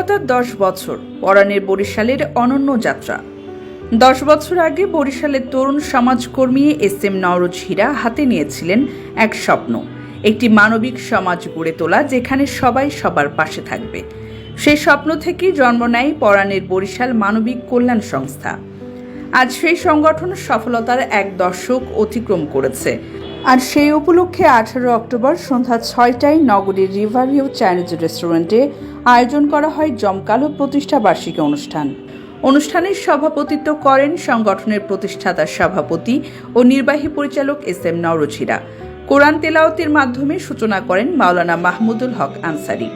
মানবতার 10 বছর পরাণের বরিশালের অনন্য যাত্রা। 10 বছর আগে বরিশালের তরুণ সমাজকর্মী এস.এম. নওরোজ হীরা হাতে নিয়েছিলেন এক স্বপ্ন, একটি মানবিক সমাজ গড়ে তোলা যেখানে সবাই সবার পাশে থাকবে। সেই স্বপ্ন থেকেই জন্ম নেয় পরাণের বরিশাল মানবিক কল্যাণ সংস্থা। আজ সেই সংগঠন সফলতার এক দশক অতিক্রম করেছে। আর সেই উপলক্ষে 18 অক্টোবর সন্ধ্যা 6টায় নগরীর রিভারভিউ চাইনিজ রেস্টুরেন্টে আয়োজন করা হয় জমকালো প্রতিষ্ঠা বার্ষিকী অনুষ্ঠানের সভাপতিত্ব করেন সংগঠনের প্রতিষ্ঠাতা সভাপতি ও নির্বাহী পরিচালক এস.এম. নওরোজ হীরা। কোরআন তেলাওয়াতের মাধ্যমে সূচনা করেন মাওলানা মাহমুদুল হক আনসারী।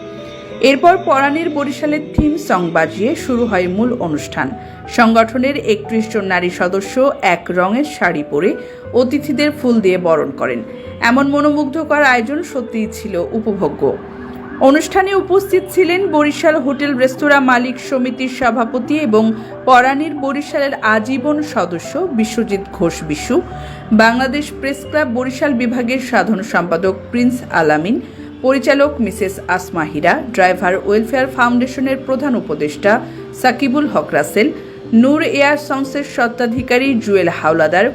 এরপর পরাণের বরিশালের থিম সং বাজিয়ে শুরু হয় মূল অনুষ্ঠান। সংগঠনের 31 জন নারী সদস্য এক রঙের শাড়ি পরে অতিথিদের ফুল দিয়ে বরণ করেন। এমন মনোমুগ্ধকর আয়োজন সত্যিই ছিল উপভোগ্য। অনুষ্ঠানে উপস্থিত ছিলেন বরিশাল হোটেল রেস্তোরাঁ মালিক সমিতির সভাপতি এবং পরাণের বরিশালের আজীবন সদস্য বিশ্বজিৎ ঘোষ বিশু, বাংলাদেশ প্রেস ক্লাব বরিশাল বিভাগের সাধারণ সম্পাদক প্রিন্স আলামিন, পরিচালক Mrs Asma Hira, driver welfare ফাউন্ডেশনের প্রধান উপদেষ্টা সাকিবুল হক রাসেল, নূর এয়ার সংসের স্বত্বাধিকারী জুয়েল হাওলাদার,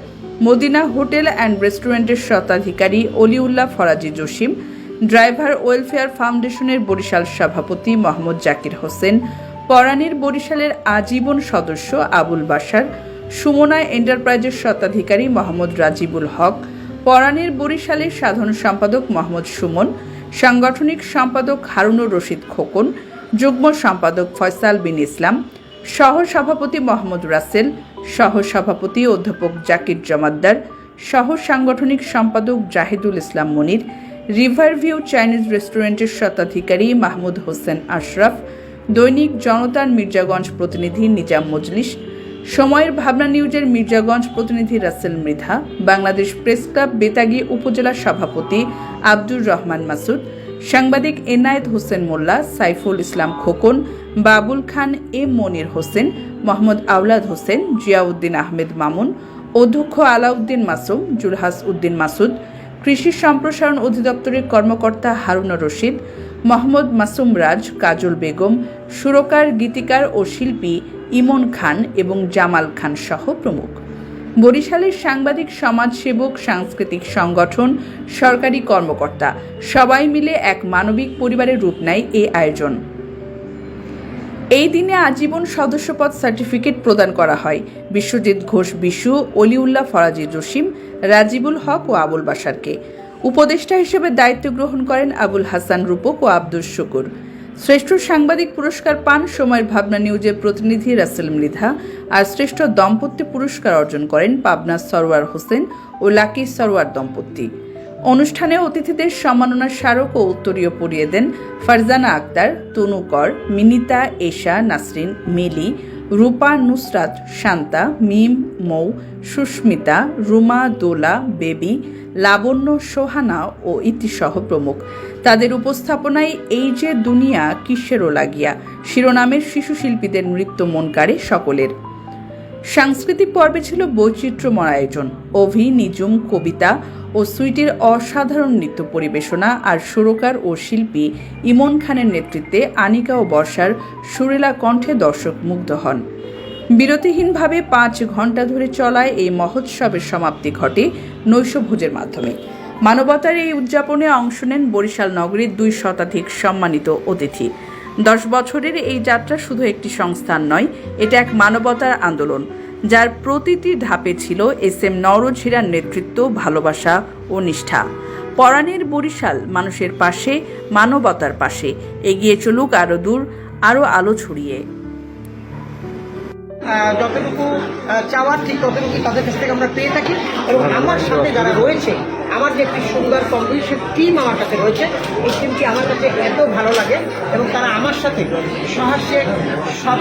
মদিনা হোটেল অ্যান্ড রেস্টুরেন্টের স্বত্বাধিকারী অলিউল্লাহ ফরাজি জসিম, ড্রাইভার ওয়েলফেয়ার ফাউন্ডেশনের বরিশাল সভাপতি মোহাম্মদ জাকির হোসেন, পরাণের বরিশালের আজীবন সদস্য আবুল বাশার, সুমনা এন্টারপ্রাইজের স্বত্বাধিকারী মোহাম্মদ রাজিবুল হক, পরাণের বরিশালের সাধারণ সম্পাদক মোহাম্মদ সুমন, সাংগঠনিক সম্পাদক হারুনুর রশিদ খোকন, যুগ্ম সম্পাদক ফয়সাল বিন ইসলাম, সহ সভাপতি মোহাম্মদ রাসেল, সহ সভাপতি অধ্যাপক জাকির জমাদ্দার, সহ সাংগঠনিক সম্পাদক জাহিদুল ইসলাম মনির, রিভারভিউ চাইনিজ রেস্টুরেন্টের স্বত্বাধিকারী মাহমুদ হোসেন আশরাফ, দৈনিক জনতার মির্জাগঞ্জ প্রতিনিধি নিজাম মজলিস, সময়ের ভাবনা নিউজের মির্জাগঞ্জ প্রতিনিধি রাসেল মৃধা, বাংলাদেশ প্রেস ক্লাব বেতাগী উপজেলা সভাপতি আব্দুর রহমান মাসুদ, সাংবাদিক এনায়েত হোসেন মোল্লা, সাইফুল ইসলাম খোকন, বাবুল খান এম মনির হোসেন, মোহাম্মদ আওলাদ হোসেন, জিয়াউদ্দিন আহমেদ মামুন, অধ্যক্ষ আলাউদ্দিন মাসুম, জুলহাস উদ্দিন মাসুদ, কৃষি সম্প্রসারণ অধিদপ্তরের কর্মকর্তা হারুনুর রশিদ, মোহাম্মদ মাসুম রাজ, কাজল বেগম, সুরকার, গীতিকার ও শিল্পী ইমন খান এবং জামাল খান সহ প্রমুখ। বরিশালের সাংবাদিক, সমাজসেবক, সাংস্কৃতিক সংগঠন, সরকারি কর্মকর্তা সবাই মিলে এক মানবিক পরিবারের রূপ নেয় এই আয়োজন। এই দিনে আজীবন সদস্যপদ সার্টিফিকেট প্রদান করা হয় বিশ্বজিৎ ঘোষ বিশু, অলিউল্লাহ ফরাজি জসিম, রাজিবুল হক ও আবুল বাশারকে। উপদেষ্টা হিসেবে দায়িত্ব গ্রহণ করেন আবুল হাসান রূপক ও আব্দুল শুকুর। শ্রেষ্ঠ সাংবাদিক পুরস্কার পান সময়ের ভাবনা নিউজের প্রতিনিধি রাসেল মৃধা, আর শ্রেষ্ঠ দম্পতি পুরস্কার অর্জন করেন পাবনা সরওয়ার হোসেন ও লাকি সরওয়ার দম্পতি। অনুষ্ঠানে অতিথিদের সম্মাননা স্মারক ও উত্তরীয় পরিয়ে দেন ফারজানা আক্তার, তনু কর, মিনিতা, এশা, নাসরিন, মিলি, রূপা, নুসরাত, শান্তা, মিম, মৌ, সুস্মিতা, রুমা, দোলা, বেবি, লাবণ্য, সোহানা ও ইতিসহ প্রমুখ। তাদের উপস্থাপনায় এই যে দুনিয়া কিসেরও লাগিয়া শিরোনামের শিশু শিল্পীদের নৃত্য মন কাড়ে সকলের। সাংস্কৃতিক পর্বে ছিল বৈচিত্র্যময় আয়োজন। অভি, নিজুম, কবিতা ও সুইটির অসাধারণ নৃত্য পরিবেশনা আর সুরকার ও শিল্পী ইমন খানের নেতৃত্বে আনিকা ও বর্ষার সুরেলা কণ্ঠে দর্শক মুগ্ধ হন। বিরতিহীনভাবে 5 ঘণ্টা ধরে চলায় এই মহোৎসবের সমাপ্তি ঘটে নৈশভোজের মাধ্যমে। মানবতার এই উদযাপনে অংশ নেন বরিশাল নগরীর 2 শতাধিক সম্মানিত অতিথি। 10 বছরের এই যাত্রা শুধু একটি সংস্থান নয়, এটা এক মানবতার আন্দোলন, যার প্রতিটি ধাপে ছিল এস.এম. নওরোজ হীরার নেতৃত্ব, ভালোবাসা ও নিষ্ঠা। পরাণের বরিশাল মানুষের পাশে, মানবতার পাশে এগিয়ে চলুক আরো দূর, আরো আলো ছড়িয়ে। যতটুকু চাওয়ার ঠিক ততটুকু তাদের কাছ থেকে আমরা পেয়ে থাকি। এবং আমার সাথে যারা রয়েছে, আমার যে একটি সুন্দর কম্পিটিশন টিম আমার কাছে রয়েছে, এই টিমটি আমার কাছে এত ভালো লাগে এবং তারা আমার সাথে সহাস্যে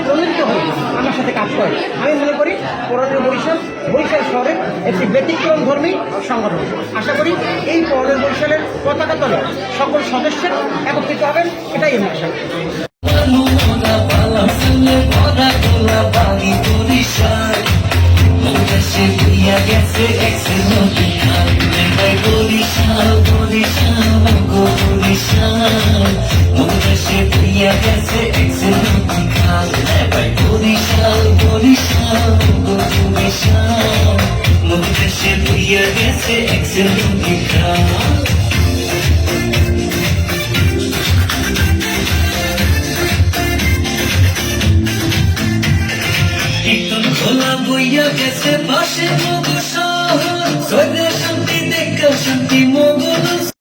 প্রণীত হয়ে আমার সাথে কাজ করে। আমি মনে করি পরাণের বরিশাল শহরের একটি ব্যতিক্রম ধর্মী সংগঠন। আশা করি এই পরাণের বরিশালের পতাকা তলে সকল সদস্যের একত্রিত হবেন, এটাই আমি আশা করি। Excellent. ভালোবাসা মুখে সে ভুইয়া গেছে এক্সেল ভূমিকা কীর্তন খোলা বইয়া গেছে পাশে মগজ